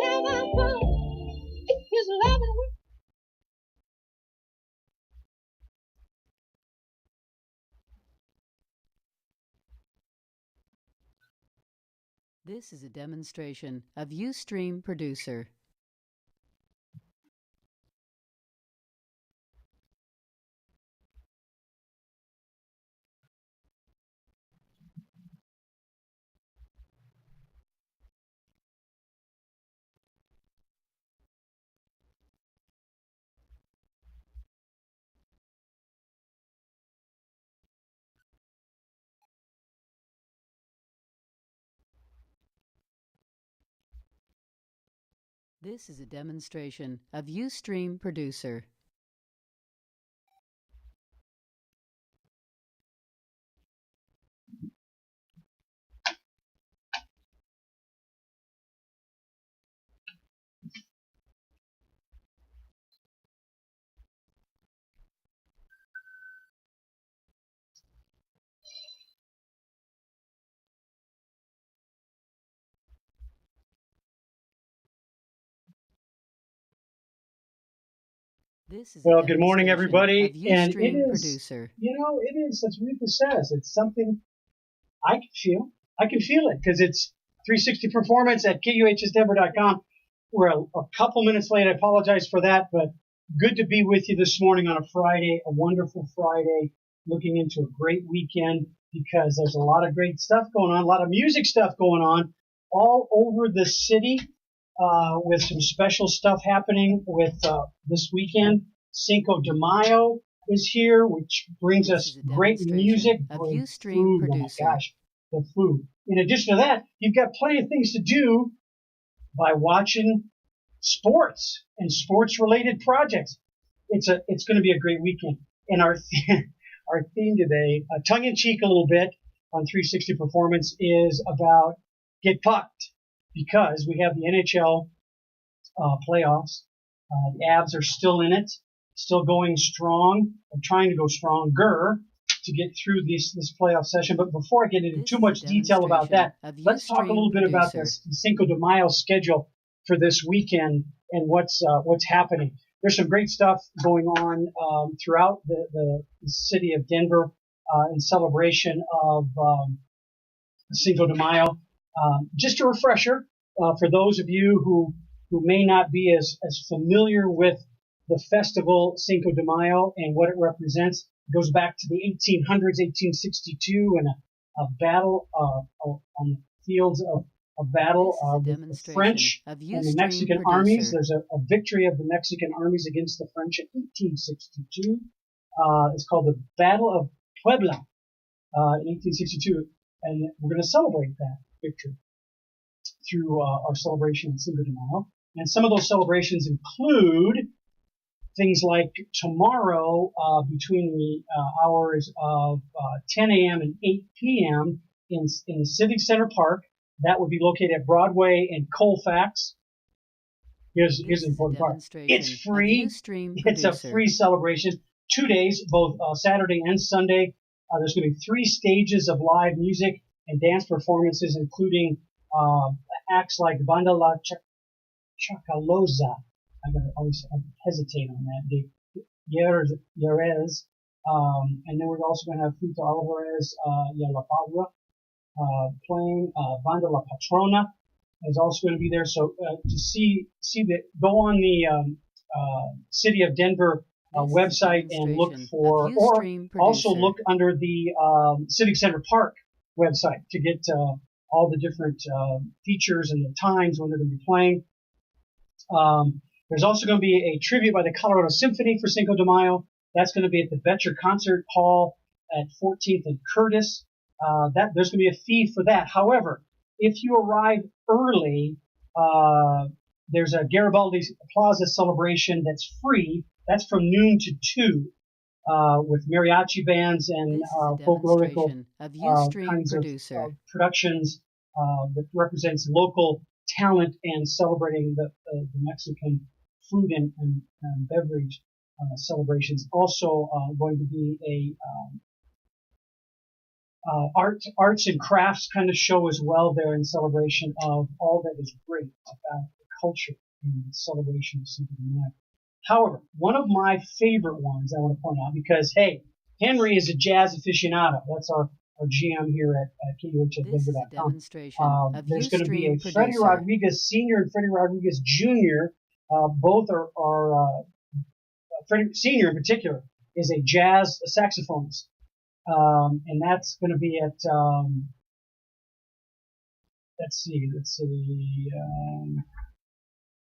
down I find his loving work. This is a demonstration of Ustream Producer. This is a demonstration of Ustream Producer. This is Well, good morning, everybody. And it is, Producer. it is, as Rita says, it's something I can feel. I can feel it because it's 360 Performance at KUHSdenver.com. We're a couple minutes late. I apologize for that, but good to be with you this morning on a Friday, a wonderful Friday, looking into a great weekend because there's a lot of great stuff going on, a lot of music stuff going on all over the city. With some special stuff happening with this weekend. Cinco de Mayo is here, which brings us great music, great food. Oh my gosh, the food. In addition to that, you've got plenty of things to do by watching sports and sports-related projects. It's going to be a great weekend. And our theme today, tongue-in-cheek a little bit on 360 Performance, is about Get Pucked. Because we have the NHL playoffs. The Avs are still in it, still going strong, or trying to go stronger to get through this playoff session. But before I get into too much detail about that, let's talk a little bit about the Cinco de Mayo schedule for this weekend and what's happening. There's some great stuff going on throughout the city of Denver in celebration of Cinco de Mayo. Just a refresher for those of you who may not be as familiar with the festival Cinco de Mayo and what it represents. It goes back to the 1800s, 1862, and a battle on the fields of a battle with the French and the Mexican armies. There's a victory of the Mexican armies against the French in 1862. It's called the Battle of Puebla in 1862, and we're going to celebrate that victory through our celebration of Cinco de Mayo. And some of those celebrations include things like tomorrow between the hours of 10 a.m. and 8 p.m. in the Civic Center Park. That would be located at Broadway and Colfax. Here's the important part. It's free. It's a free celebration. 2 days, both Saturday and Sunday. There's going to be 3 stages of live music and dance performances, including acts like Banda La Chacalosa. I always hesitate on that. The Jerez. And then we're also going to have Fito Alvarez y La Padua playing. Banda La Patrona is also going to be there. So to see go on the City of Denver website and look for, or also look under the Civic Center Park website to get all the different features and the times when they're going to be playing. There's also going to be a tribute by the Colorado Symphony for Cinco de Mayo. That's going to be at the Betcher Concert Hall at 14th and Curtis. There's going to be a fee for that. However, if you arrive early, there's a Garibaldi Plaza celebration that's free. That's from noon to 2. With mariachi bands and folklorical kinds of productions that represents local talent and celebrating the Mexican food and beverage celebrations. Also going to be a arts and crafts kind of show as well there in celebration of all that is great about the culture in the celebration of Cinco de Mayo. However, one of my favorite ones I want to point out because, hey, Henry is a jazz aficionado. That's our GM here at This is a KUHSdenver.com. demonstration of There's going to be Ustream a Freddie Producer. Rodriguez Sr. and Freddie Rodriguez Jr. Both are Freddie Sr. in particular is a jazz saxophonist. And that's going to be at, let's see,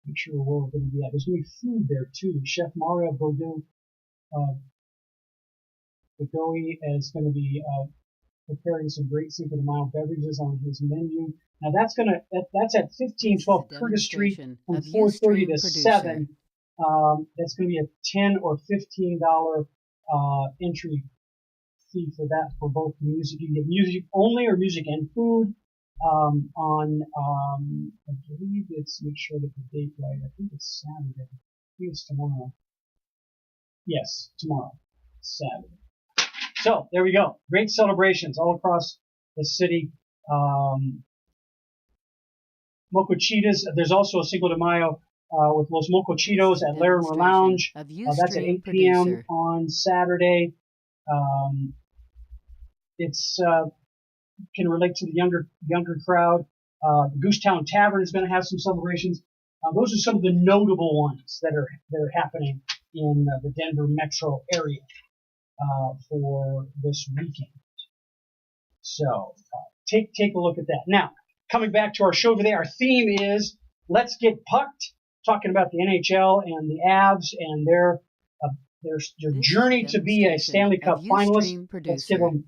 make sure where we're going to be at. There's going to be food there too. Chef Mario Godoy is going to be preparing some great Cinco de Mayo beverages on his menu. Now that's at 1512 Curtis Street from 4:30 to 7. That's going to be a $10 or $15 entry fee for that for both music. You can get music only or music and food. I believe it's, make sure that the date right. I think it's Saturday. I think it's tomorrow. Yes, tomorrow. Saturday. So there we go. Great celebrations all across the city. Mocochitas. There's also a Cinco de Mayo with Los Mocochitos at Larimer Lounge. That's at 8 p.m. on Saturday. It's can relate to the younger crowd. The Goosetown Tavern is going to have some celebrations. Those are some of the notable ones that are happening in the Denver metro area for this weekend. So take a look at that. Now, coming back to our show today, our theme is Let's Get Pucked, talking about the NHL and the Avs and their journey to be a Stanley Cup finalist. Let's give them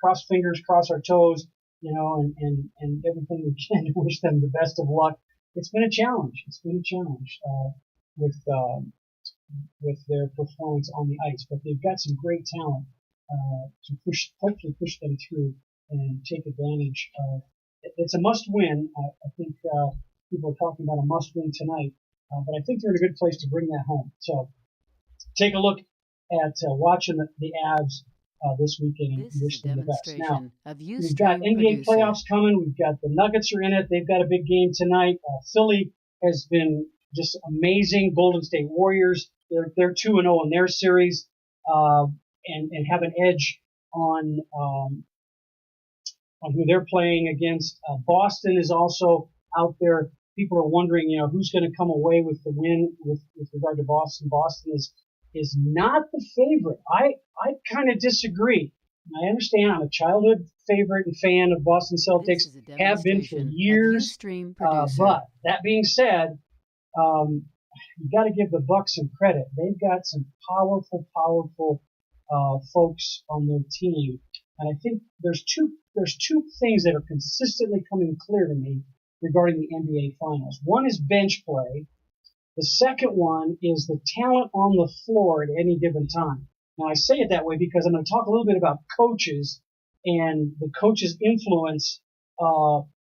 cross fingers, cross our toes, and everything we can to wish them the best of luck. It's been a challenge. With their performance on the ice, but they've got some great talent to hopefully push them through and take advantage of. It's a must-win. I think people are talking about a must-win tonight, but I think they're in a good place to bring that home. So take a look at watching the Avs this weekend and wish them the best. Now, we've got NBA playoffs coming. We've got the Nuggets are in it. They've got a big game tonight. Philly has been just amazing. Golden State Warriors, they're 2-0 in their series, and have an edge on who they're playing against. Boston is also out there. People are wondering, who's going to come away with the win with regard to Boston. Boston is not the favorite. I kind of disagree. I understand I'm a childhood favorite and fan of Boston Celtics, have been for years. But that being said, you got to give the Bucks some credit. They've got some powerful folks on their team, and I think there's two things that are consistently coming clear to me regarding the NBA Finals. One is bench play. The second one is the talent on the floor at any given time. Now, I say it that way because I'm going to talk a little bit about coaches and the coaches' influence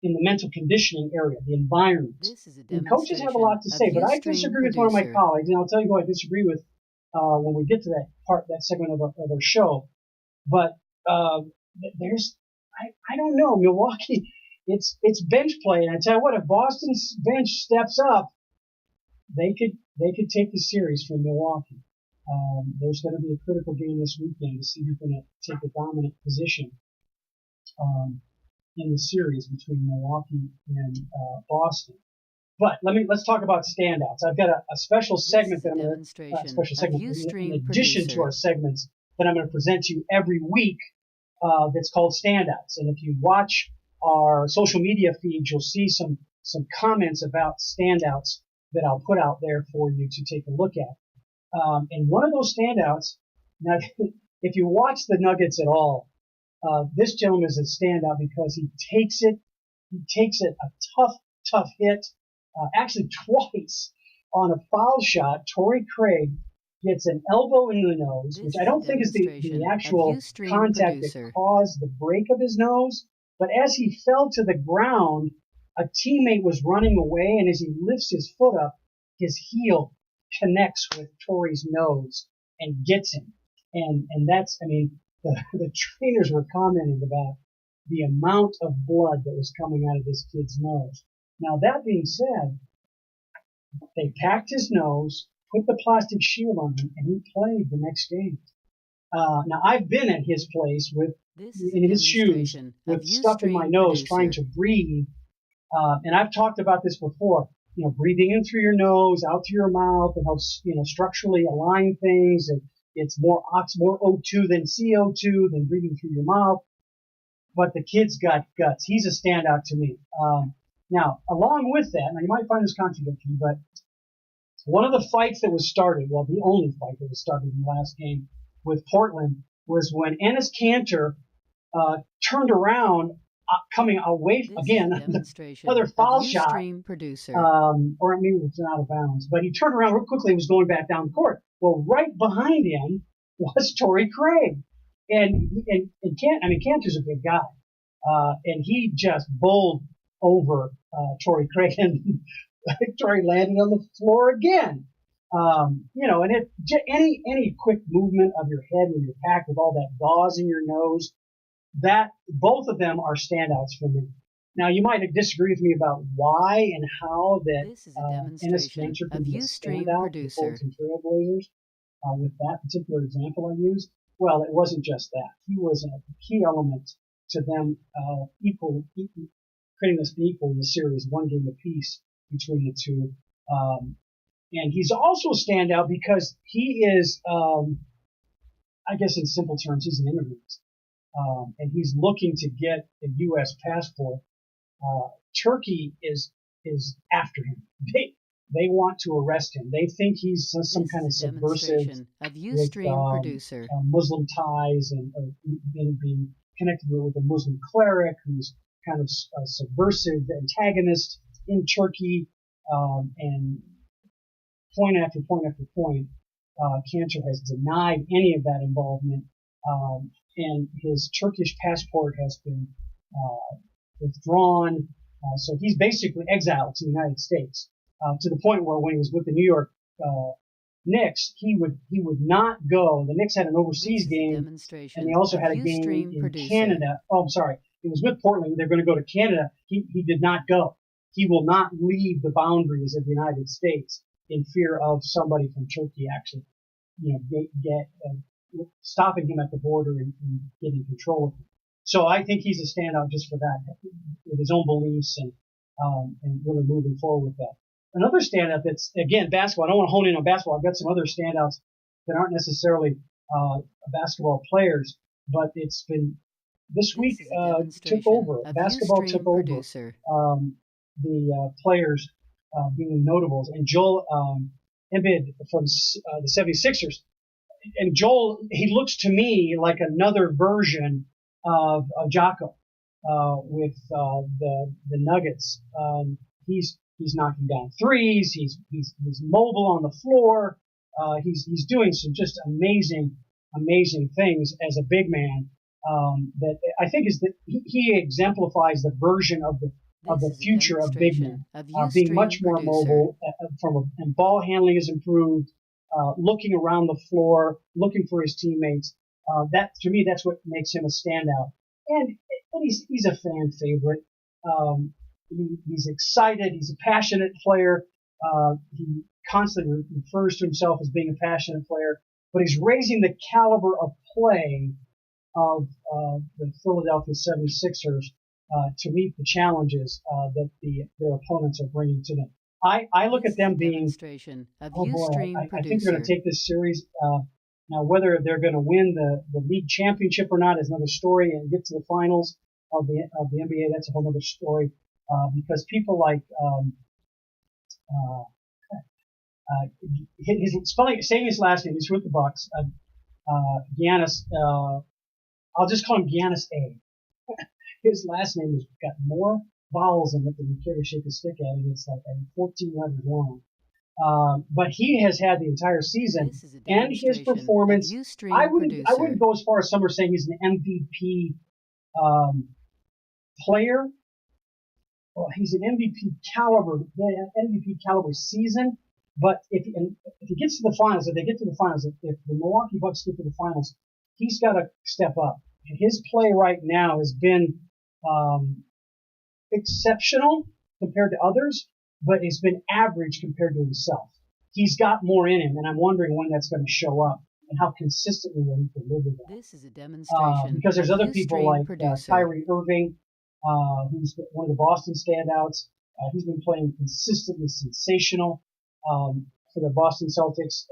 in the mental conditioning area, the environment. And coaches have a lot to say, but I disagree with one of my colleagues, and I'll tell you who I disagree with when we get to that segment of our show. But I don't know, Milwaukee. It's bench play, and I tell you what, if Boston's bench steps up, they could take the series from Milwaukee. There's going to be a critical game this weekend to see who's going to take a dominant position in the series between Milwaukee and Boston. But let's talk about standouts. I've got a special segment that I'm going to in addition to our segments that I'm going to present to you every week. That's called standouts. And if you watch our social media feed, you'll see some comments about standouts that I'll put out there for you to take a look at. And one of those standouts, now, if you watch the Nuggets at all, this gentleman is a standout because he takes it a tough hit, actually twice on a foul shot. Torrey Craig gets an elbow in the nose, which I don't think is the actual contact that caused the break of his nose, but as he fell to the ground, a teammate was running away, and as he lifts his foot up, his heel connects with Torrey's nose and gets him. And that's, the trainers were commenting about the amount of blood that was coming out of this kid's nose. Now, that being said, They packed his nose, put the plastic shield on him, and he played the next game. Now I've been at his place This is a in his shoes demonstration of with stuff in my Ustream nose trying Producer. to breathe. And I've talked about this before. Breathing in through your nose, out through your mouth, it helps structurally align things. And it's more O2 than CO2 than breathing through your mouth. But the kid's got guts. He's a standout to me. Now, along with that, now you might find this contradictory, but one of the fights that was started, well, the only fight that was started in the last game with Portland was when Enes Kanter turned around, coming away This again, is a demonstration another of foul shot, Ustream Producer. or maybe it was out of bounds, but he turned around real quickly and was going back down the court. Well, right behind him was Torrey Craig, and Kanter's a big guy, and he just bowled over Torrey Craig, and Torrey landed on the floor again. And any quick movement of your head when you're packed with all that gauze in your nose, that both of them are standouts for me. Now, you might disagree with me about why and how that This is a Enes demonstration Kanter of could be a Ustream standout for Producer. Portland Trail Blazers with that particular example I used. Well, it wasn't just that. He was a key element to them creating this equal in the series, one game apiece between the two. And he's also a standout because he is, I guess in simple terms, he's an immigrant. And he's looking to get a U.S. passport. Turkey is after him. They want to arrest him. They think he's some kind of subversive of Ustream Producer. Muslim ties and being connected with a Muslim cleric who's kind of a subversive antagonist in Turkey. And point after point after point, Kanter has denied any of that involvement. And his Turkish passport has been withdrawn. So he's basically exiled to the United States, to the point where when he was with the New York Knicks, he would not go. The Knicks had an overseas game, and they also had a game in Canada. Oh, I'm sorry. It was with Portland. They're going to go to Canada. He did not go. He will not leave the boundaries of the United States in fear of somebody from Turkey actually, stopping him at the border and getting control of him. So I think he's a standout just for that, with his own beliefs and really moving forward with that. Another standout that's, again, basketball. I don't want to hone in on basketball. I've got some other standouts that aren't necessarily basketball players, but it's been this week took over. Basketball took over the players being notables. And Joel Embiid from the 76ers. And Joel, he looks to me like another version of Jocko with the Nuggets. He's knocking down threes. He's mobile on the floor. He's doing some just amazing things as a big man. That I think is that he exemplifies the version of the future of big men, being much more mobile. And ball handling is improved. Looking around the floor, looking for his teammates. That to me, that's what makes him a standout. And he's a fan favorite. He's excited. He's a passionate player. He constantly refers to himself as being a passionate player, but he's raising the caliber of play of the Philadelphia 76ers to meet the challenges that their opponents are bringing to them. I look at them being, oh boy, I think they're going to take this series. Now, whether they're going to win the league championship or not is another story, and get to the finals of the NBA, that's a whole other story. Because people like saying his last name, he's with the Bucks. Giannis. I'll just call him Giannis A. His last name has got more vowels in it than you care to shake a stick at it. It's like 14 letters long. But he has had the entire season, and his performance. I wouldn't go as far as some are saying he's an MVP player. Well, he's an MVP caliber season. But if he gets to the finals, if the Milwaukee Bucks get to the finals, he's got to step up. And his play right now has been exceptional compared to others. but it's been average compared to himself. He's got more in him, and I'm wondering when that's going to show up and how consistently will he deliver that. This is a demonstration Because there's of other people Ustream like producer. Kyrie Irving, who's one of the Boston standouts. He's been playing consistently sensational for the Boston Celtics.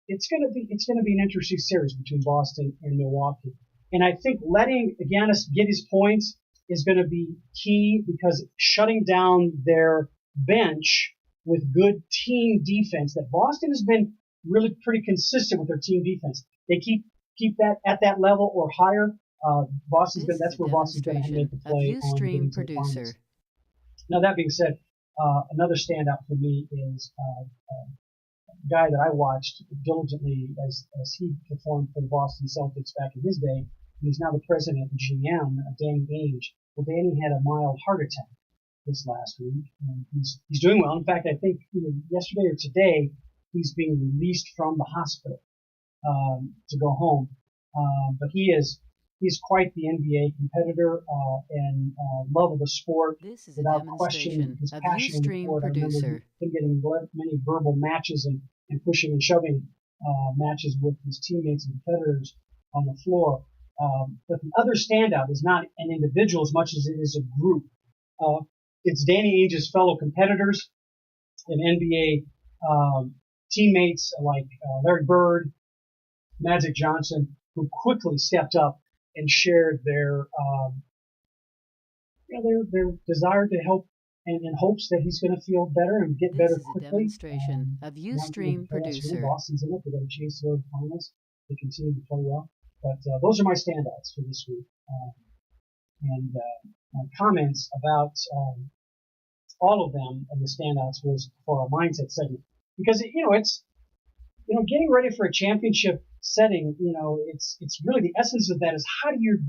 It's going to be an interesting series between Boston and Milwaukee. And I think letting Giannis get his points is going to be key, because shutting down their bench with good team defense, that Boston has been really pretty consistent with their team defense. They keep that at that level or higher. That's where Boston's going to make the play on getting to the finals. Now, that being said, another standout for me is a guy that I watched diligently as he performed for the Boston Celtics back in his day. He's now the president and GM, Danny Ainge. Well, Danny had a mild heart attack this last week, and he's doing well. In fact, I think yesterday or today he's being released from the hospital to go home. But he's quite the NBA competitor and love of the sport. This is without question. His passion in the sport. I remember him getting many verbal matches and pushing and shoving matches with his teammates and competitors on the floor. But the other standout is not an individual as much as it is a group. It's Danny Ainge's fellow competitors and NBA teammates like Larry Bird, Magic Johnson, who quickly stepped up and shared their desire to help and in hopes that he's going to feel better and get better quickly. This is a demonstration of Ustream producer. Boston's in it. They got a chance to go to the finals. They continue to play well. But those are my standouts for this week. And my comments about all of them and the standouts was for our mindset segment, because it's getting ready for a championship setting. It's really the essence of that is how do you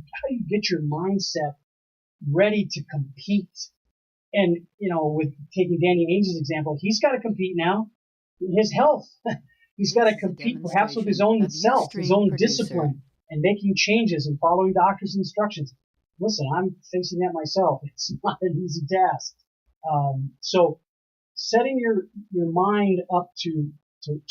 get your mindset ready to compete. And with taking Danny Ainge's example, he's got to compete now. His health, he's got to compete perhaps with his own self, his own discipline, and making changes and following doctor's instructions. Listen, I'm facing that myself. It's not an easy task. So setting your mind up to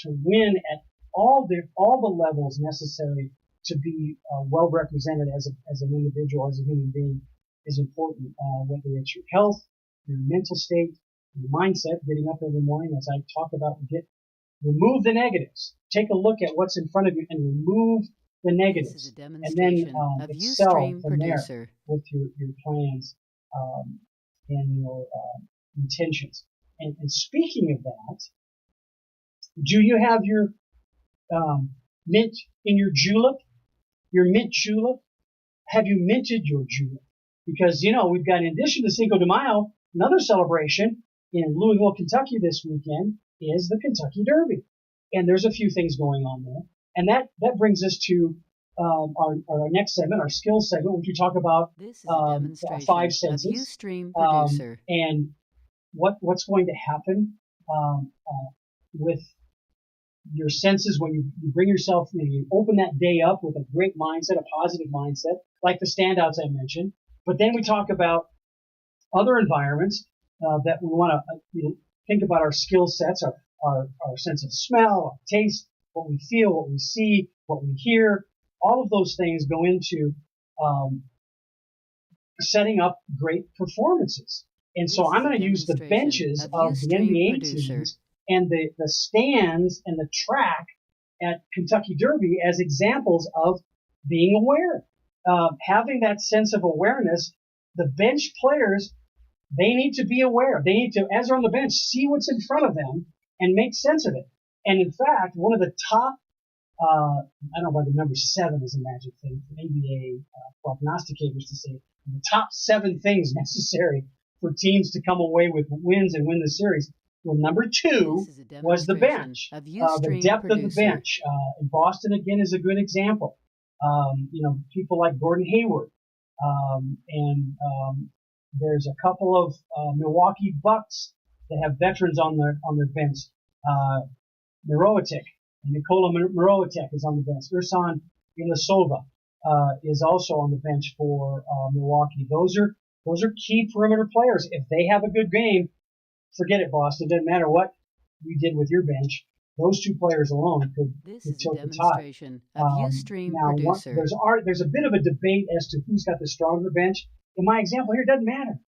win at all the levels necessary to be well represented as an individual, as a human being, is important. Whether it's your health, your mental state, your mindset, getting up every morning, as I talk about, remove the negatives. Take a look at what's in front of you and remove the negatives, and then excel from there with your plans and your intentions. And speaking of that, do you have your mint in your julep? Your mint julep? Have you minted your julep? Because we've got, in addition to Cinco de Mayo, another celebration in Louisville, Kentucky this weekend is the Kentucky Derby, and there's a few things going on there. And that brings us to our next segment, our skills segment, which we talk about this is a demonstration 5 senses. Of Ustream producer. And what's going to happen with your senses when you bring yourself, you open that day up with a great mindset, a positive mindset, like the standouts I mentioned. But then we talk about other environments that we want to think about our skill sets, our sense of smell, our taste, what we feel, what we see, what we hear. All of those things go into setting up great performances. And so I'm going to use the benches of the NBA teams and the stands and the track at Kentucky Derby as examples of being aware. Having that sense of awareness, the bench players, they need to be aware. They need to, as they're on the bench, see what's in front of them and make sense of it. And in fact, one of the top, I don't know why the number 7 is a magic thing for NBA prognosticators to say, the top 7 things necessary for teams to come away with wins and win the series. Well, number 2 was the bench, the depth of the bench. And Boston, again, is a good example. People like Gordon Hayward. And there's a couple of Milwaukee Bucks that have veterans on their bench. Mirotic, Nikola Mirotic is on the bench. Ersan Ilyasova is also on the bench for Milwaukee. Those are key perimeter players. If they have a good game, forget it, Boston. It doesn't matter what you did with your bench. Those two players alone could tilt the tide. Demonstration of Ustream Now, Producer. there's a bit of a debate as to who's got the stronger bench. In my example here, it doesn't matter.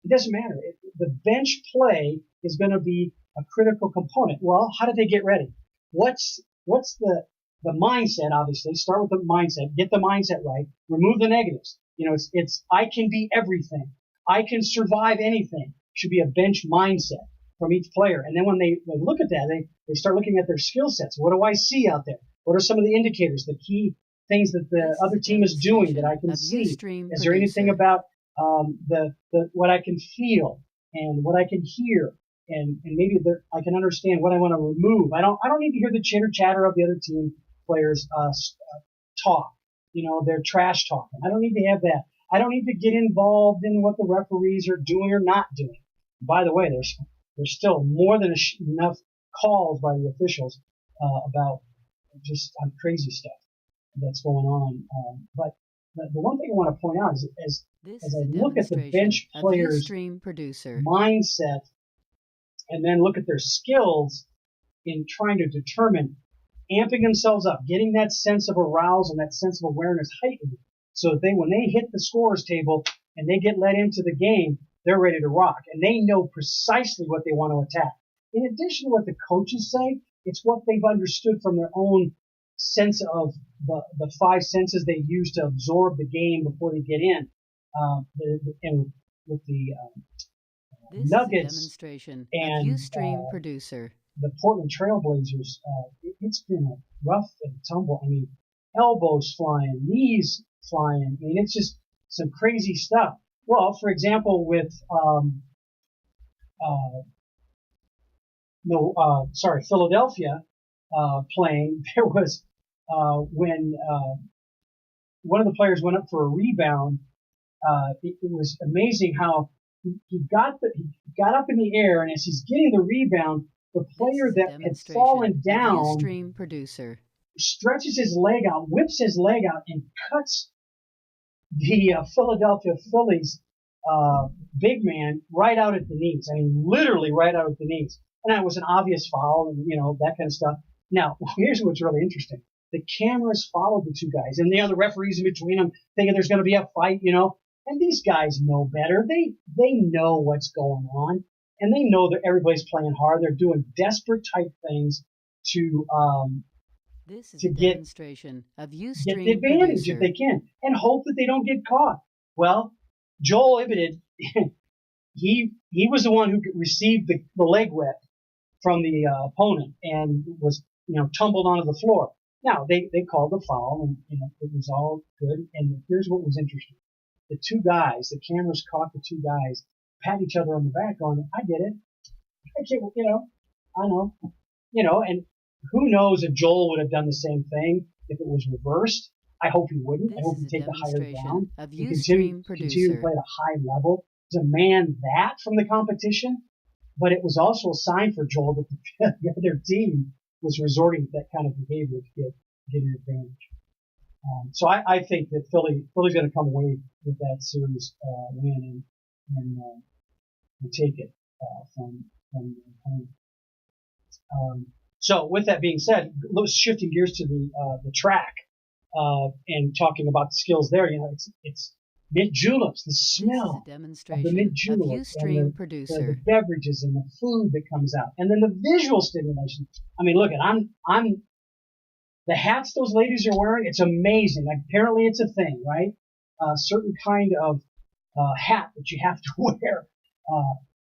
It doesn't matter. The bench play is going to be a critical component. Well, how did they get ready? What's the mindset? Obviously, start with the mindset. Get the mindset right. Remove the negatives. It's I can be everything. I can survive anything. Should be a bench mindset from each player. And then when they look at that, they start looking at their skill sets. What do I see out there? What are some of the indicators, the key things that the other team is doing that I can see? Is there anything about what I can feel and what I can hear, and maybe I can understand what I want to remove. I don't need to hear the chitter chatter of the other team players talk. They're trash talking. I don't need to have that. I don't need to get involved in what the referees are doing or not doing. By the way, there's still more than enough calls by the officials about just crazy stuff that's going on. But the one thing I want to point out is as I look at the bench players' mindset and then look at their skills in trying to determine amping themselves up, getting that sense of arousal and that sense of awareness heightened, so that when they hit the scorer's table and they get let into the game, they're ready to rock, and they know precisely what they want to attack. In addition to what the coaches say, it's what they've understood from their own sense of the five senses they use to absorb the game before they get in. And with the Nuggets and the Portland Trailblazers, it's been a rough and tumble. I mean, elbows flying, knees flying. I mean, it's just some crazy stuff. Well, for example, with Philadelphia playing, there was when one of the players went up for a rebound. It was amazing how he got up in the air, and as he's getting the rebound, the player that had fallen down stretches his leg out, whips his leg out, and cuts the Philadelphia Phillies big man right out at the knees. I mean, literally right out at the knees. And that was an obvious foul, and that kind of stuff. Now, here's what's really interesting. The cameras followed the two guys, and the other referees in between them, thinking there's going to be a fight, And these guys know better. They know what's going on, and they know that everybody's playing hard. They're doing desperate type things to get the advantage if they can, and hope that they don't get caught. Well, Joel Embiid, he was the one who received the leg wet from the opponent and was tumbled onto the floor. Now they called the foul, and it was all good. And here's what was interesting: the two guys, the cameras caught the two guys pat each other on the back, going, "I get it, I can't, I know, and." Who knows if Joel would have done the same thing if it was reversed? I hope he wouldn't. I hope he'd take the higher ground and continue to play at a high level, demand that from the competition. But it was also a sign for Joel that the other team was resorting to that kind of behavior to get an advantage. So I think that Philly's going to come away with that series win and take it from the opponent. So with that being said, shifting gears to the track and talking about the skills there, it's mint juleps, the smell of the mint juleps, and the beverages and the food that comes out, and then the visual stimulation. I mean, look, I'm the hats those ladies are wearing. It's amazing. Like, apparently, it's a thing, right? Certain kind of hat that you have to wear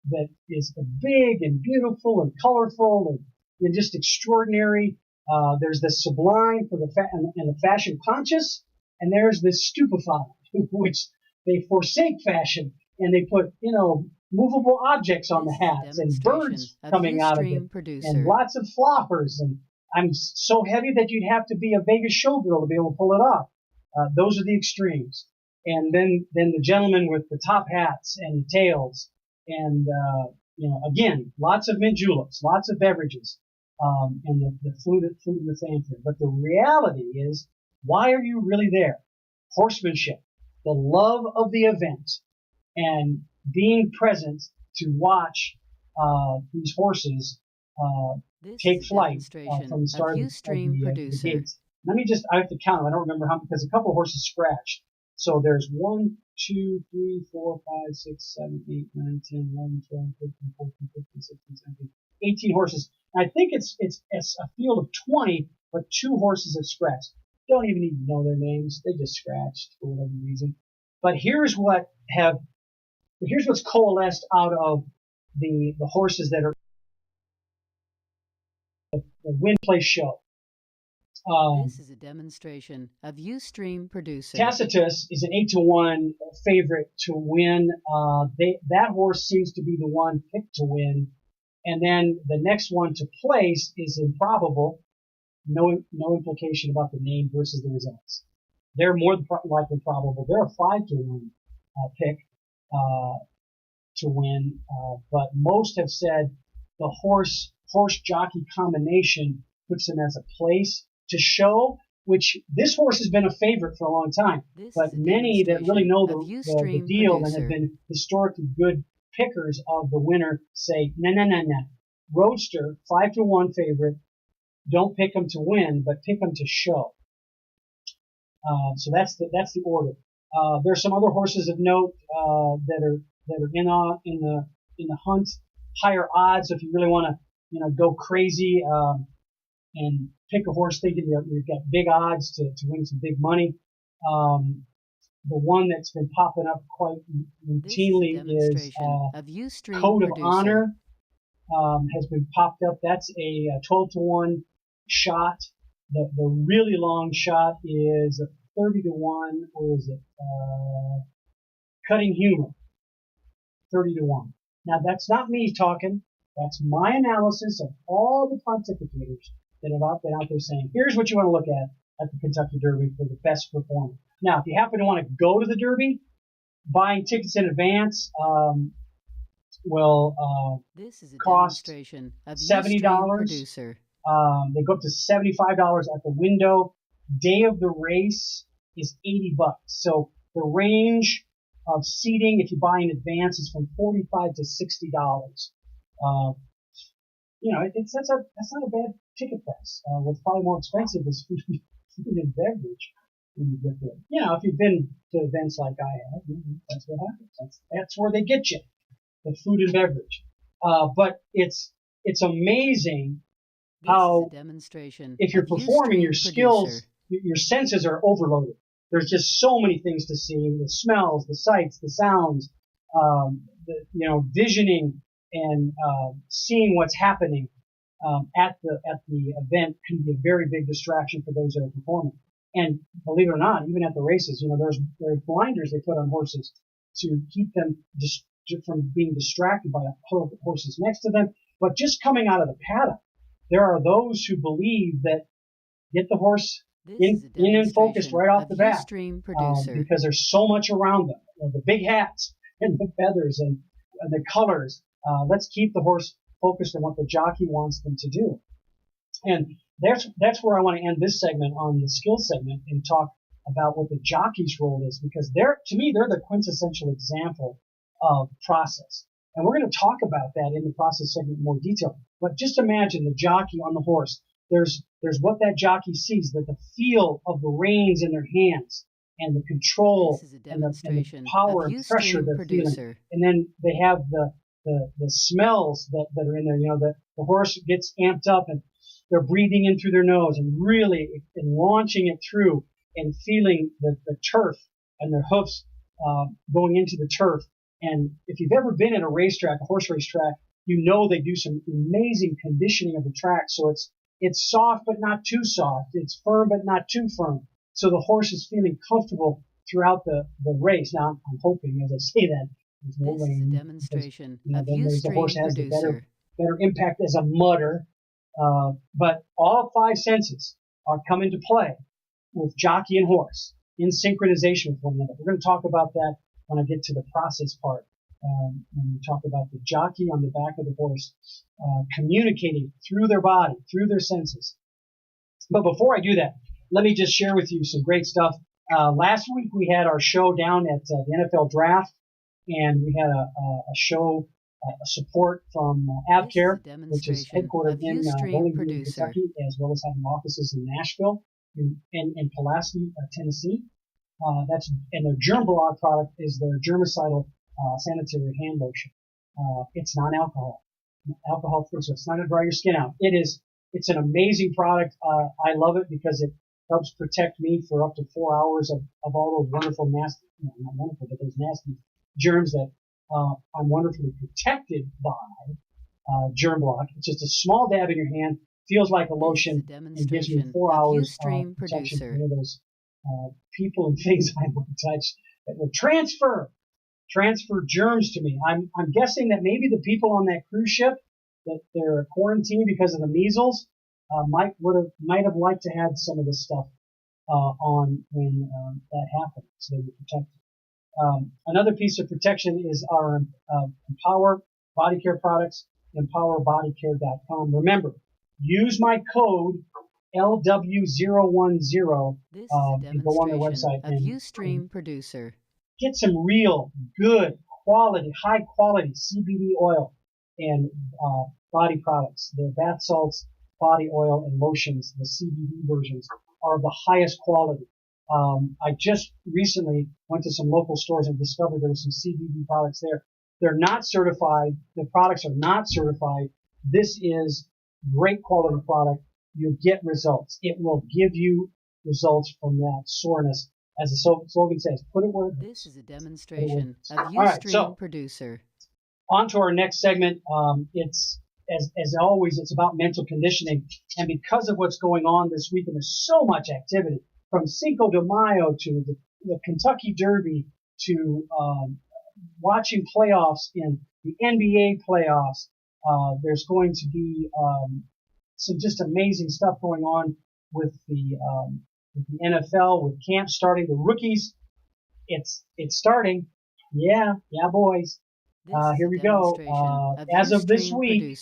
that is big and beautiful and colorful and just extraordinary. There's the sublime for the and the fashion conscious, and there's this stupefied, which they forsake fashion and they put movable objects on the hats and birds coming out of it and lots of floppers, and I'm so heavy that you'd have to be a Vegas showgirl to be able to pull it off. Those are the extremes. And then the gentlemen with the top hats and tails, and again, lots of mint juleps, lots of beverages. And the food and the fanfare. But the reality is, why are you really there? Horsemanship, the love of the event, and being present to watch these horses This take is a flight demonstration from the of start of Ustream the Producer. gates. Let me just, I have to count them. I don't remember how, because a couple horses scratched. So there's 1, 2, 3, 4, 5, 6, 7, 8, 9, 10, 11, 12, 13, 14, 15, 16, 17, 18 horses. And I think it's a field of 20, but 2 horses have scratched. Don't even need to know their names. They just scratched for whatever reason. But here's what's coalesced out of the horses that are the Win Play show. This is a demonstration of Ustream Producer. Tacitus is an 8-1 favorite to win. That horse seems to be the one picked to win. And then the next one to place is Improbable. No implication about the name versus the results. They're more likely probable. They're a 5-1 pick to win. But most have said the horse jockey combination puts them as a place to show, which this horse has been a favorite for a long time. But many that really know the deal and have been historically good pickers of the winner say, no. Roadster, 5-1 favorite. Don't pick them to win, but pick them to show. So that's the order. There's some other horses of note that are in the hunt. Higher odds if you really want to go crazy and pick a horse thinking you've got big odds to win some big money. The one that's been popping up quite routinely is Code of Honor. Has been popped up. That's a 12-1 shot. The really long shot is a 30-1, or is it Cutting Humor, 30-1. Now that's not me talking. That's my analysis of all the pontificators that have been out there saying, here's what you want to look at the Kentucky Derby for the best performer. Now, if you happen to want to go to the Derby, buying tickets in advance will cost $70. They go up to $75 at the window. Day of the race is $80. So the range of seating, if you buy in advance, is from $45 to $60. That's not a bad ticket price. What's probably more expensive is food and beverage when you get there. If you've been to events like I have, that's what happens. That's where they get you, the food and beverage. But it's amazing how if you're performing your skills, your senses are overloaded. There's just so many things to see: the smells, the sights, the sounds, visioning and seeing what's happening at the event can be a very big distraction for those that are performing. And believe it or not, even at the races, there are blinders they put on horses to keep them from being distracted by a herd of horses next to them. But just coming out of the paddock, there are those who believe that get the horse in and focused right off the bat because there's so much around them. The big hats and the feathers and the colors. Let's keep the horse focused on what the jockey wants them to do. And that's where I want to end this segment on the skill segment and talk about what the jockey's role is, because to me they're the quintessential example of process. And we're going to talk about that in the process segment in more detail. But just imagine the jockey on the horse. There's what that jockey sees, that the feel of the reins in their hands and the control and the power and pressure they're feeling. And then they have the smells that are in there. The horse gets amped up and they're breathing in through their nose and really launching it through and feeling the turf and their hoofs going into the turf. And if you've ever been at a racetrack, a horse racetrack, they do some amazing conditioning of the track. So it's soft but not too soft. It's firm but not too firm. So the horse is feeling comfortable throughout the race. Now, I'm hoping, as I say that, this is a demonstration of the horse has the better impact as a mudder. But all 5 senses are come into play with jockey and horse in synchronization with one another. We're going to talk about that when I get to the process part. When we talk about the jockey on the back of the horse communicating through their body, through their senses. But before I do that, let me just share with you some great stuff. Last week we had our show down at the NFL Draft, and we had a show support from This is a AvCare, which is demonstration headquartered of in Ustream Bowling Green, Producer. Kentucky, as well as having offices in Nashville and Pulaski, Tennessee. And their Germ Blog product is their germicidal sanitary hand lotion. It's non-alcohol, alcohol-free, so it's not going to dry your skin out. It's an amazing product. I love it because it helps protect me for up to 4 hours of all those wonderful, nasty, not wonderful, but those nasty germs that I'm wonderfully protected by Germ Block. It's just a small dab in your hand, feels like a lotion, and gives me 4 hours of protection from any of those people and things I want to touch that will transfer germs to me. I'm guessing that maybe the people on that cruise ship that they're quarantined because of the measles might have liked to have some of this stuff on when that happened, so they were protected. Another piece of protection is our Empower Body Care products, empowerbodycare.com. Remember, use my code LW010. This is a You go on their website of Ustream Producer. Get some real good quality, high quality CBD oil and body products. Their bath salts, body oil, and lotions, the CBD versions, are of the highest quality. I just recently went to some local stores and discovered there were some CBD products there. They're not certified. The products are not certified. This is great quality product. You'll get results. It will give you results from that soreness. As the slogan says, put it where it This is a demonstration of Ustream Producer. On to our next segment. It's as always, it's about mental conditioning, and because of what's going on this week, and there's so much activity from Cinco de Mayo to the Kentucky Derby to watching playoffs in the NBA playoffs. There's going to be some just amazing stuff going on with the NFL, with camp starting, the rookies. It's starting. Yeah, boys. Here we go. As of this week,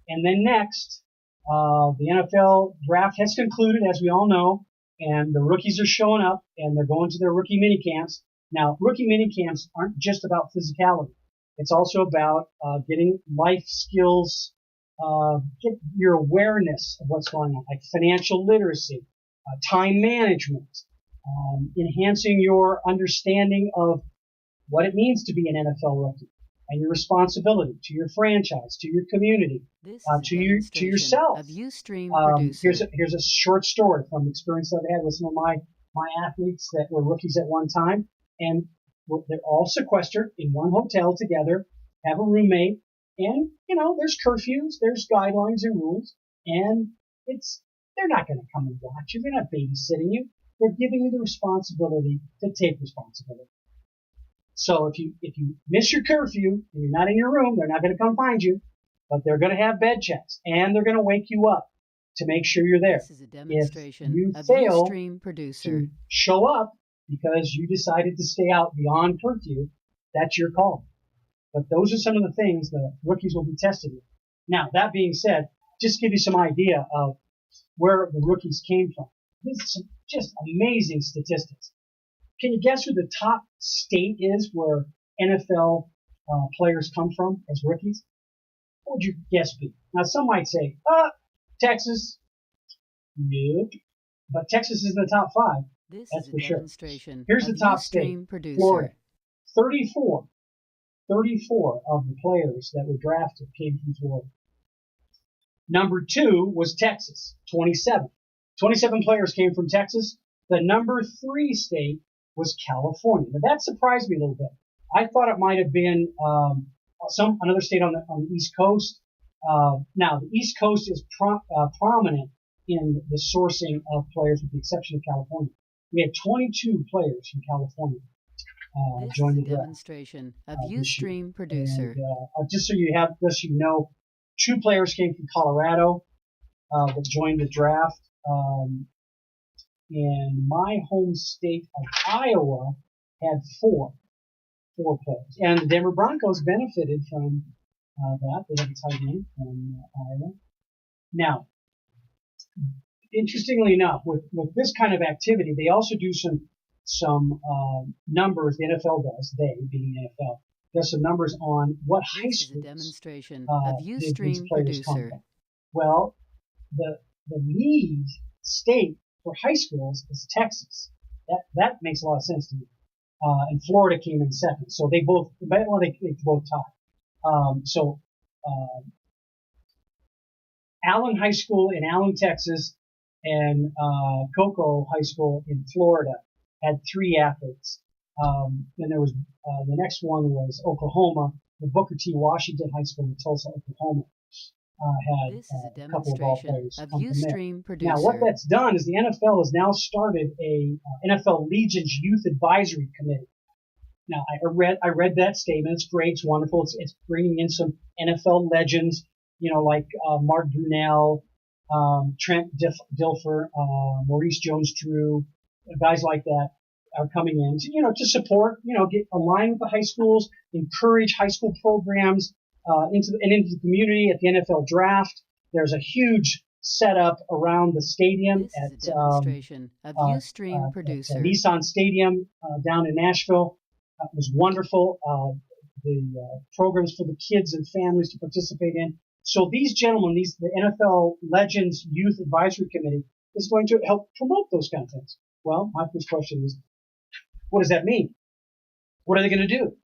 and then next, the NFL draft has concluded, as we all know, and the rookies are showing up, and they're going to their rookie mini camps. Now, rookie mini camps aren't just about physicality. It's also about getting life skills, get your awareness of what's going on, like financial literacy, time management, enhancing your understanding of what it means to be an NFL rookie and your responsibility to your franchise, to your community, to yourself. Here's a short story from experience I've had with some of my athletes that were rookies at one time, and they're all sequestered in one hotel together, have a roommate, and there's curfews, there's guidelines and rules, and they're not going to come and watch you. They're not babysitting you. They're giving you the responsibility to take responsibility. So if you miss your curfew and you're not in your room, they're not going to come find you, but they're going to have bed checks and they're going to wake you up to make sure you're there. This is a demonstration if you of fail Ustream Producer. to show up because you decided to stay out beyond curfew, that's your call. But those are some of the things the rookies will be tested with. Now, that being said, just give you some idea of where the rookies came from. This is some just amazing statistics. Can you guess who the top state is where NFL players come from as rookies? What would your guess be? Now, some might say, Texas. Nope. But Texas is in the top 5. That's for sure. Here's the top state, Florida. 34 of the players that were drafted came from Florida. Number 2 was Texas, 27. 27 players came from Texas. The number 3 state was California. Now that surprised me a little bit. I thought it might have been another state on the East Coast. Now the East Coast is prominent in the sourcing of players, with the exception of California. We had 22 players from California join the draft. Demonstration of Ustream Producer. And, just so you know, 2 players came from Colorado that joined the draft. And my home state of Iowa had 4 players. And the Denver Broncos benefited from that. They have a tight end from Iowa. Now, interestingly enough, with this kind of activity, they also do some numbers. The NFL does, they being the NFL, just some numbers on what high This is a schools demonstration of did these Ustream players come Producer. from. Well, the lead state for high schools is Texas. That makes a lot of sense to me. And Florida came in second. So they both tied. Allen High School in Allen, Texas, and Cocoa High School in Florida had 3 athletes. Then there was the next one was Oklahoma. The Booker T. Washington High School in Tulsa, Oklahoma, had This is a a couple of all demonstration players of come from there. Ustream Producer. Now, what that's done is the NFL has now started a NFL Legion's Youth Advisory Committee. Now, I read that statement. It's great. It's wonderful. It's bringing in some NFL legends, like Mark Brunell, Trent Dilfer, Maurice Jones-Drew, guys like that are coming in to support, get aligned with the high schools, encourage high school programs into the community at the NFL draft. There's a huge setup around the stadium This is a demonstration of Ustream Producer. at Nissan Stadium down in Nashville. It was wonderful. The programs for the kids and families to participate in. So these gentlemen, the NFL Legends Youth Advisory Committee is going to help promote those kind of things. Well, my first question is, what does that mean? What are they going to do?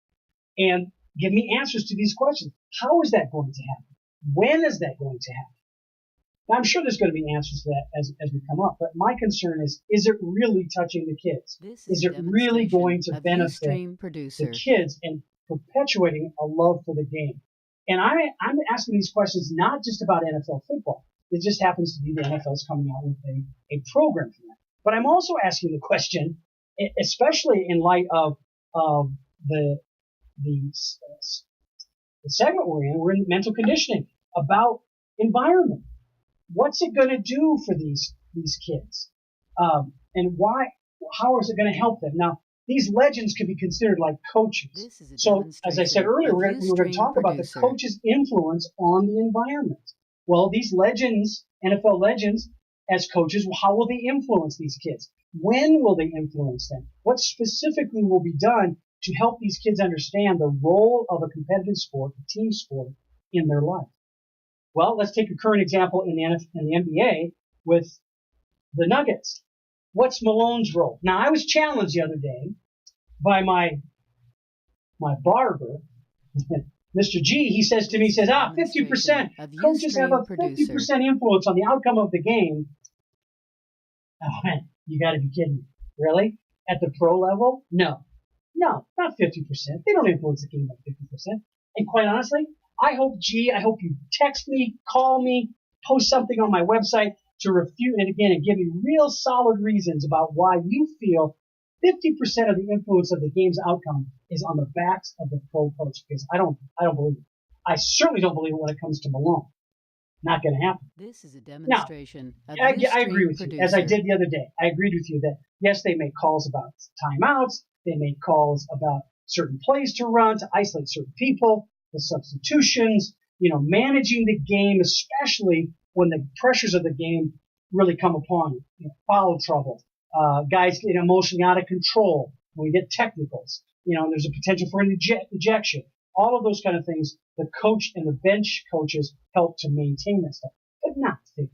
And give me answers to these questions. How is that going to happen? When is that going to happen? Now, I'm sure there's going to be answers to that as we come up, but my concern is it really touching the kids? Is it really going to benefit the kids and perpetuating a love for the game? And I'm asking these questions not just about NFL football. It just happens to be the NFL's coming out with a program for that. But I'm also asking the question, especially in light of the segment we're in mental conditioning, about environment. What's it going to do for these kids? And why? How is it going to help them? Now, these legends can be considered like coaches. So, as I said earlier, we're going to talk about the coach's influence on the environment. Well, these legends, NFL legends, as coaches, how will they influence these kids? When will they influence them? What specifically will be done to help these kids understand the role of a competitive sport, a team sport, in their life? Well, let's take a current example in the NBA with the Nuggets. What's Malone's role? Now, I was challenged the other day by my barber, Mr. G. He says to me, 50%. Coaches have a 50% influence on the outcome of the game. Oh, man, you got to be kidding me. Really? At the pro level? No, not 50%. They don't influence the game by 50%. And quite honestly, I hope you text me, call me, post something on my website to refute it again and give me real solid reasons about why you feel 50% of the influence of the game's outcome is on the backs of the pro coach, because I don't believe it. I certainly don't believe it when it comes to Malone. Not going to happen. This is a demonstration of I agree with you, as I did the other day. I agreed with you that, yes, they make calls about timeouts. They make calls about certain plays to run, to isolate certain people, the substitutions, managing the game, especially when the pressures of the game really come upon you. Foul trouble, guys get emotionally out of control, when we get technicals, there's a potential for an ejection. All of those kind of things, the coach and the bench coaches help to maintain that stuff, but not 50%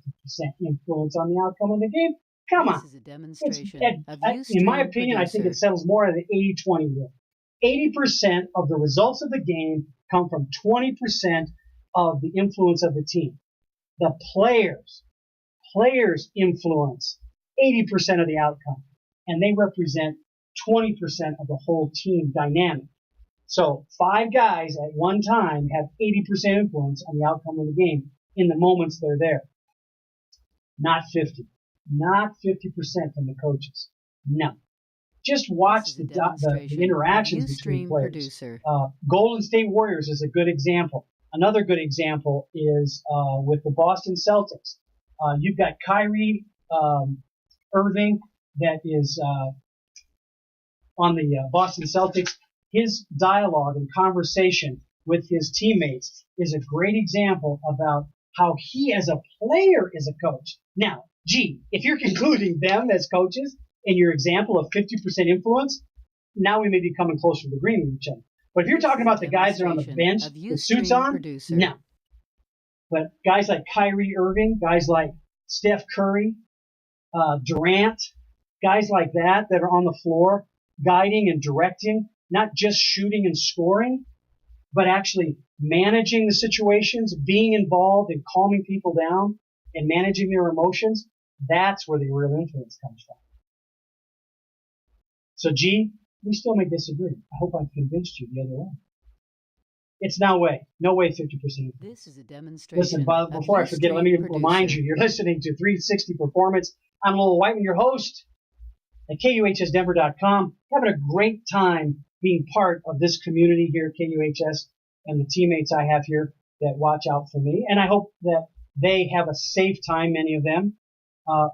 influence on the outcome of the game. Come on. This is a demonstration in my opinion, I think it settles more at an 80-20 rule. 80% of the results of the game come from 20% of the influence of the team. The players influence 80% of the outcome, and they represent 20% of the whole team dynamic. So 5 guys at one time have 80% influence on the outcome of the game in the moments they're there. Not 50. Not 50% from the coaches. No. Just watch the interactions between players. Golden State Warriors is a good example. Another good example is with the Boston Celtics. You've got Kyrie Irving that is on the Boston Celtics. His dialogue and conversation with his teammates is a great example about how he as a player is a coach. Now, if you're concluding them as coaches in your example of 50% influence, now we may be coming closer to agreeing with each other. But if you're talking about the guys that are on the bench with suits on, no. But guys like Kyrie Irving, guys like Steph Curry, Durant, guys like that are on the floor guiding and directing, not just shooting and scoring, but actually managing the situations, being involved in calming people down and managing their emotions. That's where the real influence comes from. So, G, we still may disagree. I hope I've convinced you the other way. It's no way 50%. This is a demonstration. Listen, Bob, before I forget, let me remind you, you're listening to 360 Performance. I'm Lowell Whiteman, your host at KUHSdenver.com. Having a great time being part of this community here at KUHS and the teammates I have here that watch out for me. And I hope that they have a safe time, many of them,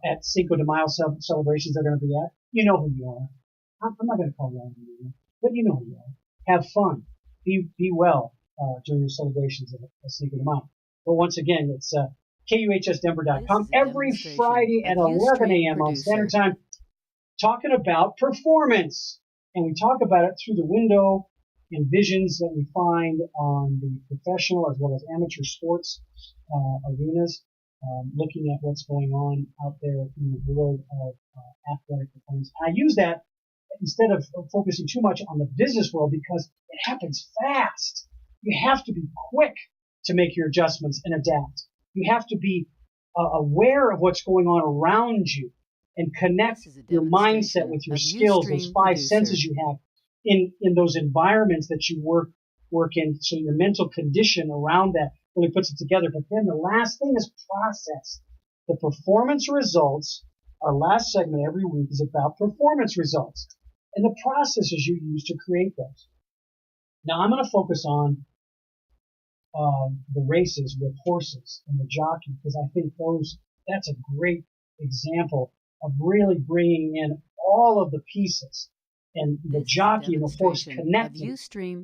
at Cinco de Mayo celebrations they're going to be at. You know who you are. I'm not going to call you out, but you know who you are. Have fun. Be well during your celebrations of Cinco de Mayo. But once again, it's KUHSdenver.com every Friday at 11 a.m. on Standard Time, talking about performance. And we talk about it through the window and visions that we find on the professional as well as amateur sports arenas, looking at what's going on out there in the world of athletic performance. I use that instead of focusing too much on the business world because it happens fast. You have to be quick to make your adjustments and adapt. You have to be aware of what's going on around you and connect your mindset with your skills, those five senses you have in those environments that you work in. So your mental condition around that really puts it together. But then the last thing is process. The performance results, our last segment every week is about performance results and the processes you use to create those. Now I'm going to focus on the races with horses and the jockey because I think that's a great example of really bringing in all of the pieces and the jockey and the horse connecting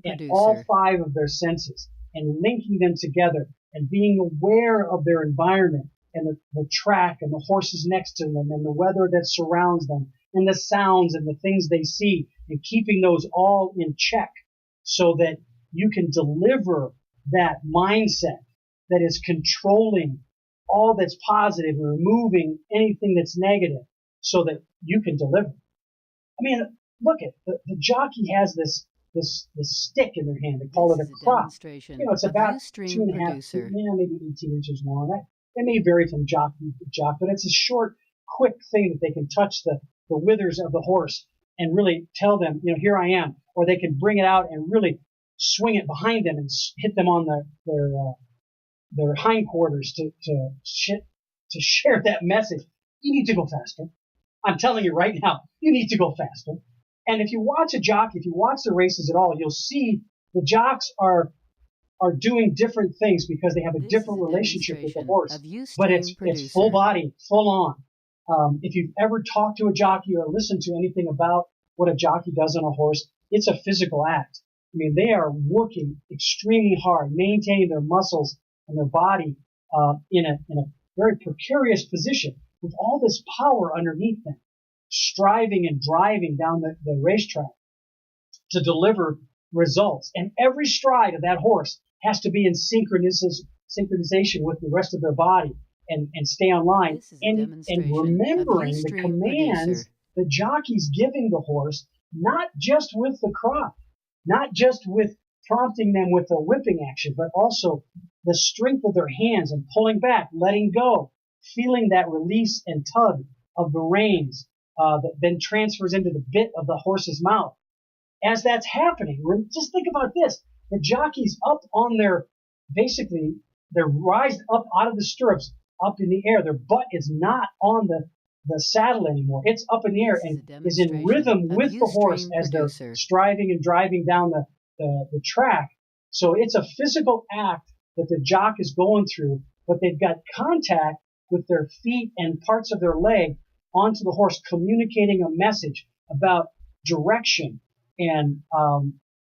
in all five of their senses and linking them together and being aware of their environment and the track and the horses next to them and the weather that surrounds them and the sounds and the things they see and keeping those all in check so that you can deliver that mindset that is controlling all that's positive and removing anything that's negative so that you can deliver. I mean, look at the jockey has this stick in their hand. They call it a crop. It's about 2.5, maybe 18 inches long. It may vary from jock to jock, but it's a short, quick thing that they can touch the withers of the horse and really tell them, here I am. Or they can bring it out and really swing it behind them and hit them on their hindquarters to share that message. You need to go faster. I'm telling you right now, you need to go faster. And if you watch a jockey, if you watch the races at all, you'll see the jocks are doing different things because they have a different relationship with the horse. But it's full body, full on. If you've ever talked to a jockey or listened to anything about what a jockey does on a horse, it's a physical act. I mean, they are working extremely hard, maintaining their muscles and their body in a very precarious position with all this power underneath them, striving and driving down the racetrack to deliver results. And every stride of that horse has to be in synchronization with the rest of their body and stay on line. And remembering the commands the jockey's giving the horse, not just with the crop, not just with prompting them with a whipping action, but also the strength of their hands and pulling back, letting go, feeling that release and tug of the reins that then transfers into the bit of the horse's mouth. As that's happening, just think about this. The jockey's up on they're rised up out of the stirrups, up in the air. Their butt is not on the saddle anymore. It's up in the air and is in rhythm with the horse as they're striving and driving down the track. So it's a physical act that the jock is going through, but they've got contact with their feet and parts of their leg onto the horse, communicating a message about direction and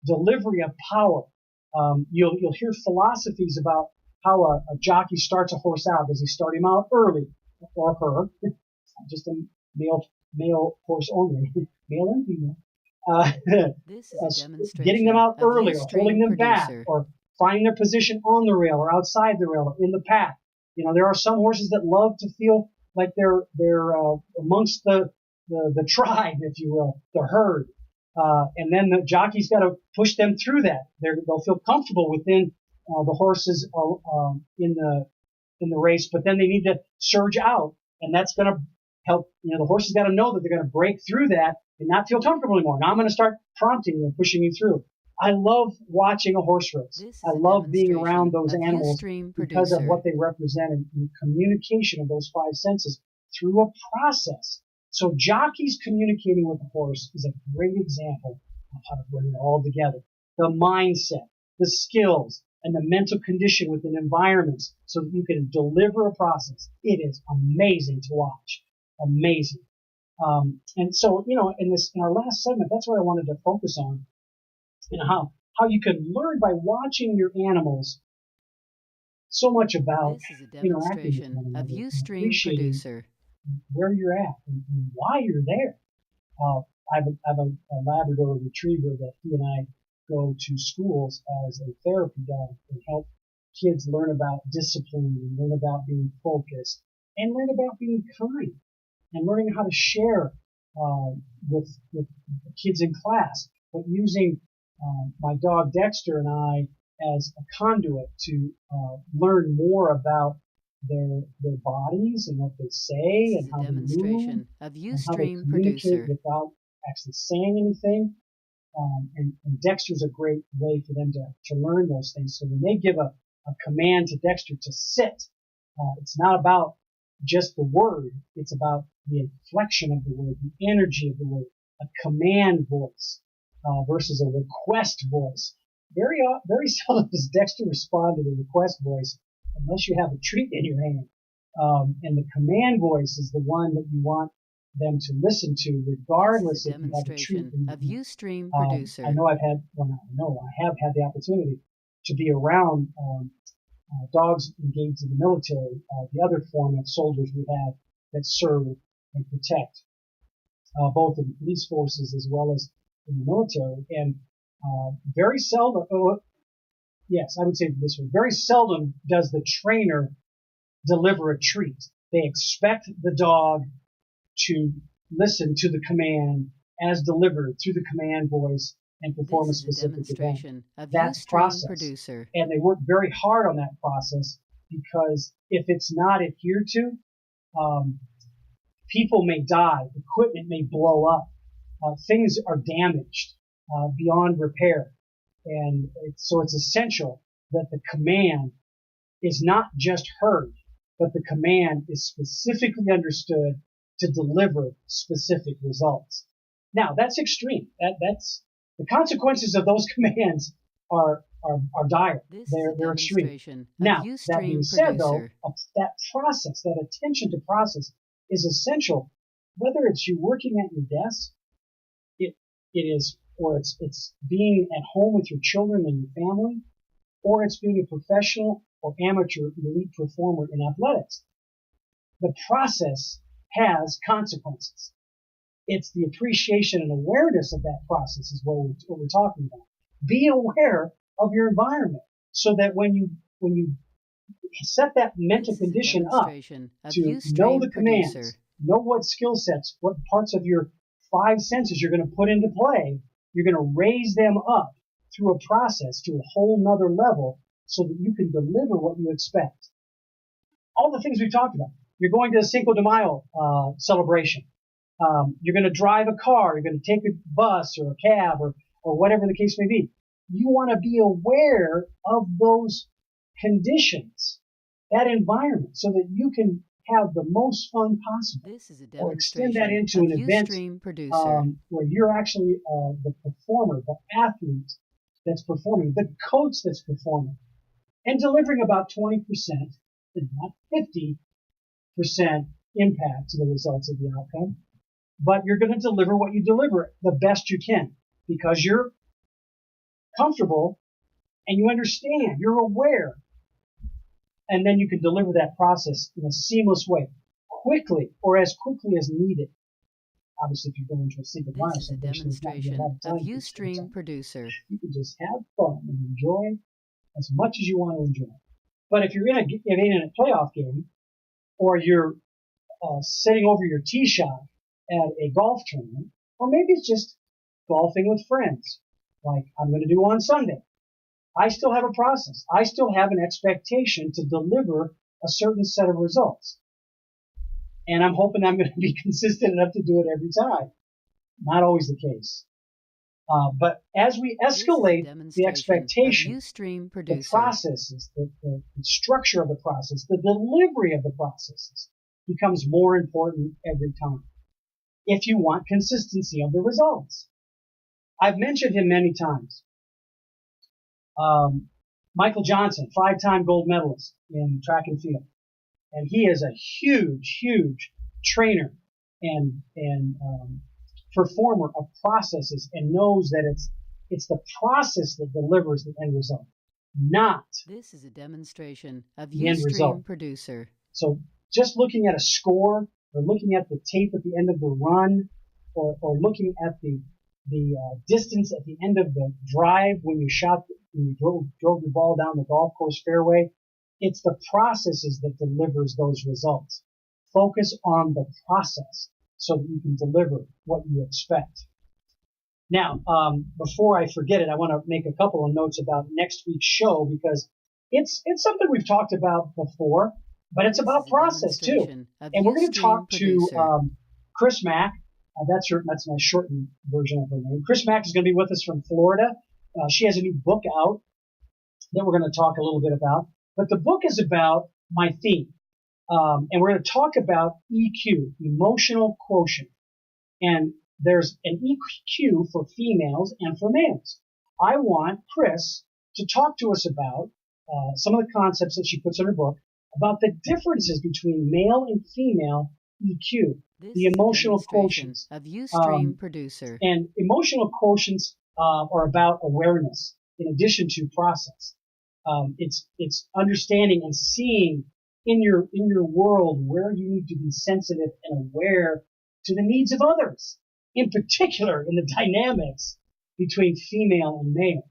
delivery of power. You'll hear philosophies about how a jockey starts a horse out. Does he start him out early, or her? Just a male horse only, male and female. uh, This is a getting them demonstration out of early or holding Ustream them back Producer. or finding their position on the rail or outside the rail or in the pack. You know, there are some horses that love to feel like they're amongst the tribe, if you will, the herd. And then the jockey's got to push them through that. They'll feel comfortable within the horses in the race, but then they need to surge out, and that's going to help. You know, the horse has got to know that they're going to break through that and not feel comfortable anymore. Now I'm going to start prompting you and pushing you through. I love watching a horse race. I love being around those animals because of what they represent in communication of those five senses through a process. So jockeys communicating with the horse is a great example of how to bring it all together. The mindset, the skills, and the mental condition within environments so that you can deliver a process. It is amazing to watch. Amazing. And so, you know, in our last segment, that's what I wanted to focus on, and how you can learn by watching your animals so much about This is a interacting with demonstration one of another, Ustream Producer. where you're at and why you're there. I have a Labrador Retriever that he and I go to schools as a therapy dog and help kids learn about discipline and learn about being focused and learn about being kind and learning how to share with kids in class, but using my dog Dexter and I as a conduit to learn more about their bodies and what they say and how they move and how they communicate without actually saying anything. And Dexter's a great way for them to learn those things. So when they give a command to Dexter to sit, it's not about just the word. It's about the inflection of the word, the energy of the word, a command voice versus a request voice. Very seldom does Dexter respond to the request voice unless you have a treat in your hand. And the command voice is the one that you want them to listen to, regardless if you have a treat in your hand. Ustream Producer. I have had the opportunity to be around dogs engaged in the military, the other form of soldiers we have that serve and protect, both in police forces as well as in the military. And very seldom, I would say this way, very seldom does the trainer deliver a treat. They expect the dog to listen to the command as delivered through the command voice and perform a specific event. That's process. Producer. And they work very hard on that process, because if it's not adhered to, people may die, equipment may blow up, things are damaged beyond repair. And so it's essential that the command is not just heard, but the command is specifically understood to deliver specific results. Now, that's extreme. That's the consequences of those commands are dire. They're extreme. Now, that being said, though, that process, that attention to process, is essential. Whether it's you working at your desk, it is, or it's being at home with your children and your family, or it's being a professional or amateur elite performer in athletics. The process has consequences. It's the appreciation and awareness of that process is what we're talking about. Be aware of your environment so that when you set that mental condition up to know the commands, know what skill sets, what parts of your five senses you're going to put into play, you're going to raise them up through a process to a whole nother level so that you can deliver what you expect. All the things we've talked about. You're going to a Cinco de Mayo celebration. You're going to drive a car. You're going to take a bus or a cab or whatever the case may be. You want to be aware of those conditions, that environment, so that you can have the most fun possible. Or extend that into an event where you're actually the performer, the athlete that's performing, the coach that's performing, and delivering about 20%, and not 50% impact to the results of the outcome. But you're going to deliver what you deliver the best you can, because you're comfortable and you understand, you're aware. And then you can deliver that process in a seamless way, quickly or as quickly as needed. Obviously, if you go into a secret line This is a celebration, it's not going to demonstration have of time constraints on Ustream it. Producer. You can just have fun and enjoy as much as you want to enjoy. But if you're in a playoff game, or you're sitting over your tee shot at a golf tournament, or maybe it's just golfing with friends, like I'm going to do on Sunday, I still have a process. I still have an expectation to deliver a certain set of results. And I'm hoping I'm going to be consistent enough to do it every time. Not always the case. But as we escalate the expectation, the processes, the structure of the process, the delivery of the processes becomes more important every time. If you want consistency of the results. I've mentioned him many times. Michael Johnson, 5-time gold medalist in track and field. And he is a huge, huge trainer and performer of processes, and knows that it's the process that delivers the end result, not this is a demonstration of the end result. Producer. So just looking at a score, or looking at the tape at the end of the run, or looking at the distance at the end of the drive when you drove the ball down the golf course fairway, it's the processes that delivers those results. Focus on the process so that you can deliver what you expect. Now, before I forget it, I want to make a couple of notes about next week's show, because it's something we've talked about before, but it's about process too. And we're going to talk to Chris Mack. That's my shortened version of her name. Chris Mack is going to be with us from Florida. She has a new book out that we're going to talk a little bit about. But the book is about my theme. And we're going to talk about EQ, emotional quotient. And there's an EQ for females and for males. I want Chris to talk to us about some of the concepts that she puts in her book about the differences between male and female EQ, the emotional quotients. Of Ustream Producer. And emotional quotients are about awareness in addition to process. It's understanding and seeing in your world where you need to be sensitive and aware to the needs of others, in particular in the dynamics between female and male,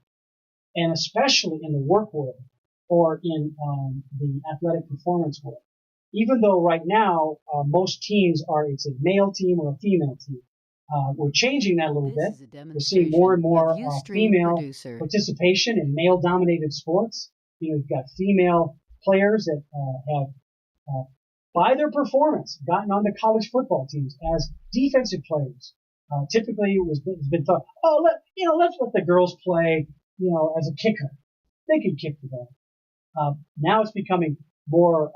and especially in the work world or in the athletic performance world. Even though right now most teams it's a male team or a female team. We're changing that a little bit. We're seeing more and more female participation in male-dominated sports. You've got female players that have, by their performance, gotten onto college football teams as defensive players. Typically, it's been thought, let's let the girls play, as a kicker. They can kick the ball. Now it's becoming more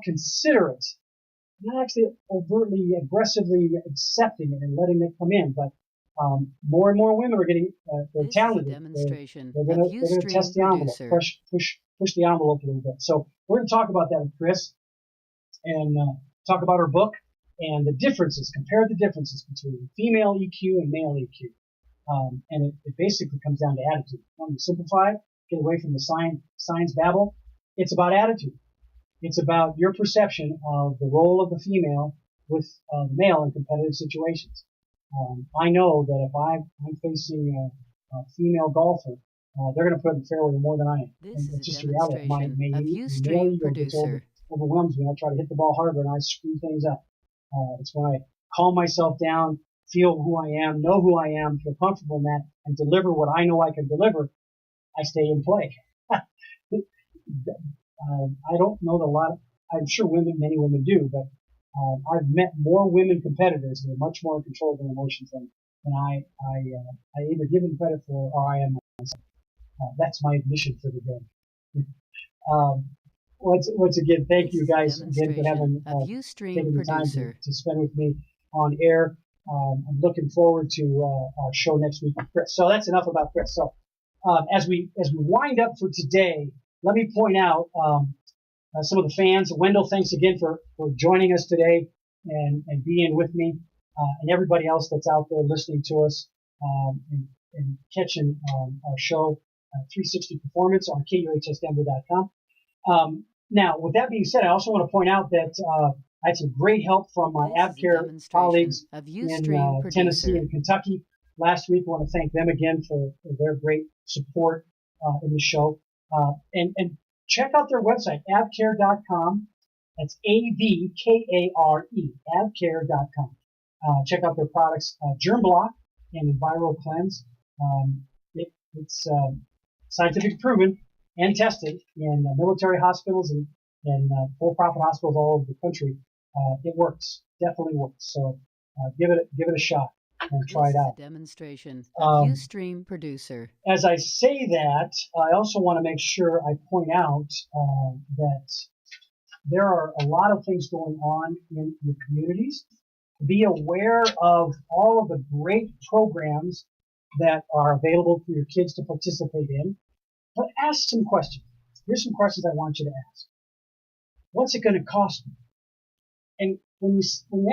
considerate, not actually overtly, aggressively accepting it and letting it come in, but more and more women are getting they're talented. They're going to test the envelope, push the envelope a little bit. So we're going to talk about that with Chris, and talk about her book and the differences. Compare the differences between female EQ and male EQ, and it basically comes down to attitude. To simplify it, get away from the science babble. It's about attitude. It's about your perception of the role of the female with the male in competitive situations. I know that if I'm facing a female golfer, they're going to put it in the fairway more than I am. It's just a reality. My male ego gets overwhelms me. I try to hit the ball harder and I screw things up. It's when I calm myself down, feel who I am, know who I am, feel comfortable in that, and deliver what I know I can deliver, I stay in play. I don't know I'm sure many women do, but I've met more women competitors that are much more in control of their emotions than I either give them credit for or I am myself. That's my admission for the day. Once again, thank you guys again for having taken the time to spend with me on air. I'm looking forward to our show next week with Chris. So that's enough about Chris. So as we wind up for today, let me point out some of the fans. Wendell, thanks again for joining us today and being with me, and everybody else that's out there listening to us and catching our show, 360 Performance on KUHSdenver.com. Now, with that being said, I also want to point out that I had some great help from my This is a AvCare colleagues demonstration of in Ustream Tennessee Producer. and Kentucky last week. I want to thank them again for their great support in the show. And check out their website, avcare.com. That's AVKARE, avcare.com. Check out their products, Germ Block and Enviro Cleanse. It's scientifically proven and tested in military hospitals and for-profit hospitals all over the country. It works, definitely works. So give it a shot and try it out. This is a demonstration of Ustream Producer. As I say that, I also want to make sure I point out that there are a lot of things going on in your communities. Be aware of all of the great programs that are available for your kids to participate in, but ask some questions. Here's some questions I want you to ask. What's it going to cost me? And when you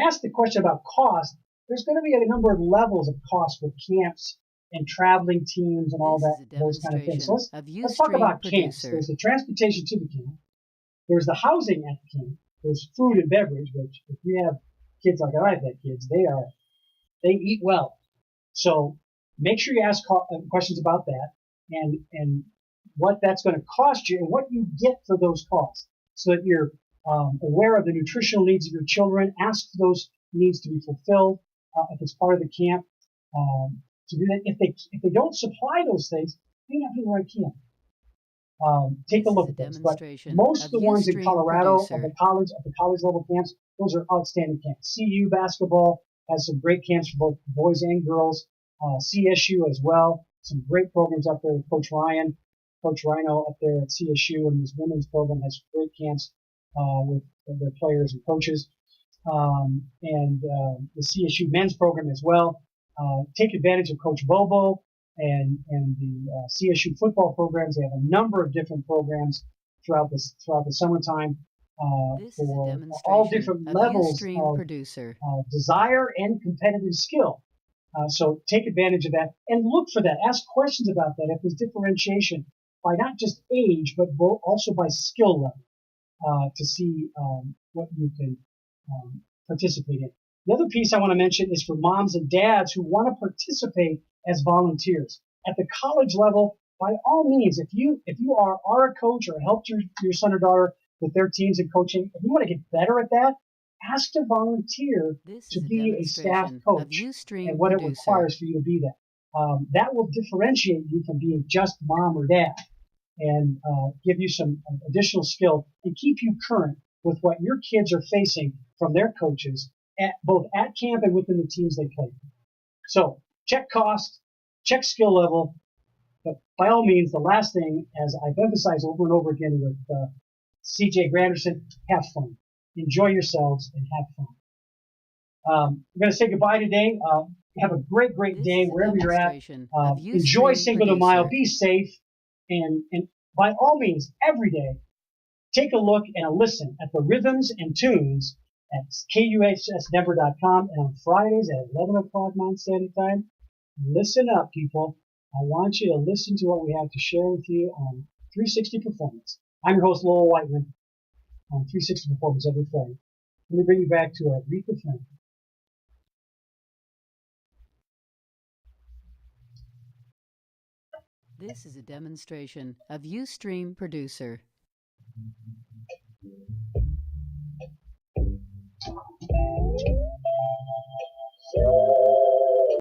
ask the question about cost, there's going to be a number of levels of cost with camps and traveling teams and all that, those kind of things. So let's talk about camps. There's the transportation to the camp. There's the housing at the camp. There's food and beverage, which if you have kids like I've had kids, they eat well. So make sure you ask questions about that and what that's going to cost you and what you get for those costs, so that you're aware of the nutritional needs of your children. Ask for those needs to be fulfilled if it's part of the camp. To do that, if they don't supply those things, they may not be the right camp. Take a look at those. But most of the ones in Colorado of the college level camps, those are outstanding camps. CU basketball has some great camps for both boys and girls. CSU as well, some great programs up there with Coach Rhino up there at CSU, and his women's program has great camps with their players and coaches. And the CSU men's program as well. Take advantage of Coach Bobo and the CSU football programs. They have a number of different programs throughout the summertime for all different levels of desire and competitive skill. So take advantage of that and look for that. Ask questions about that. If there's differentiation by not just age, but also by skill level, to see what you can participate in. The other piece I want to mention is for moms and dads who want to participate as volunteers. At the college level, by all means, if you are a coach or helped your son or daughter with their teams and coaching, if you want to get better at that, ask to volunteer to be a staff coach and what it requires for you to be that. That will differentiate you from being just mom or dad and give you some additional skill and keep you current with what your kids are facing from their coaches both at camp and within the teams they play. So check cost, check skill level, but by all means, the last thing, as I've emphasized over and over again with CJ Granderson, have fun. Enjoy yourselves and have fun. We're going to say goodbye today. Have a great day wherever you're at. Enjoy Cinco de Mayo. Be safe. And by all means, every day, take a look and a listen at the rhythms and tunes at KUHSdenver.com, and on Fridays at 11 o'clock Mountain Standard Time. Listen up, people. I want you to listen to what we have to share with you on 360 Performance. I'm your host, Lowell Whiteman, on 360 Performance every Friday. Let me bring you back to Aretha Franklin. This is a demonstration of Ustream Producer. Sure.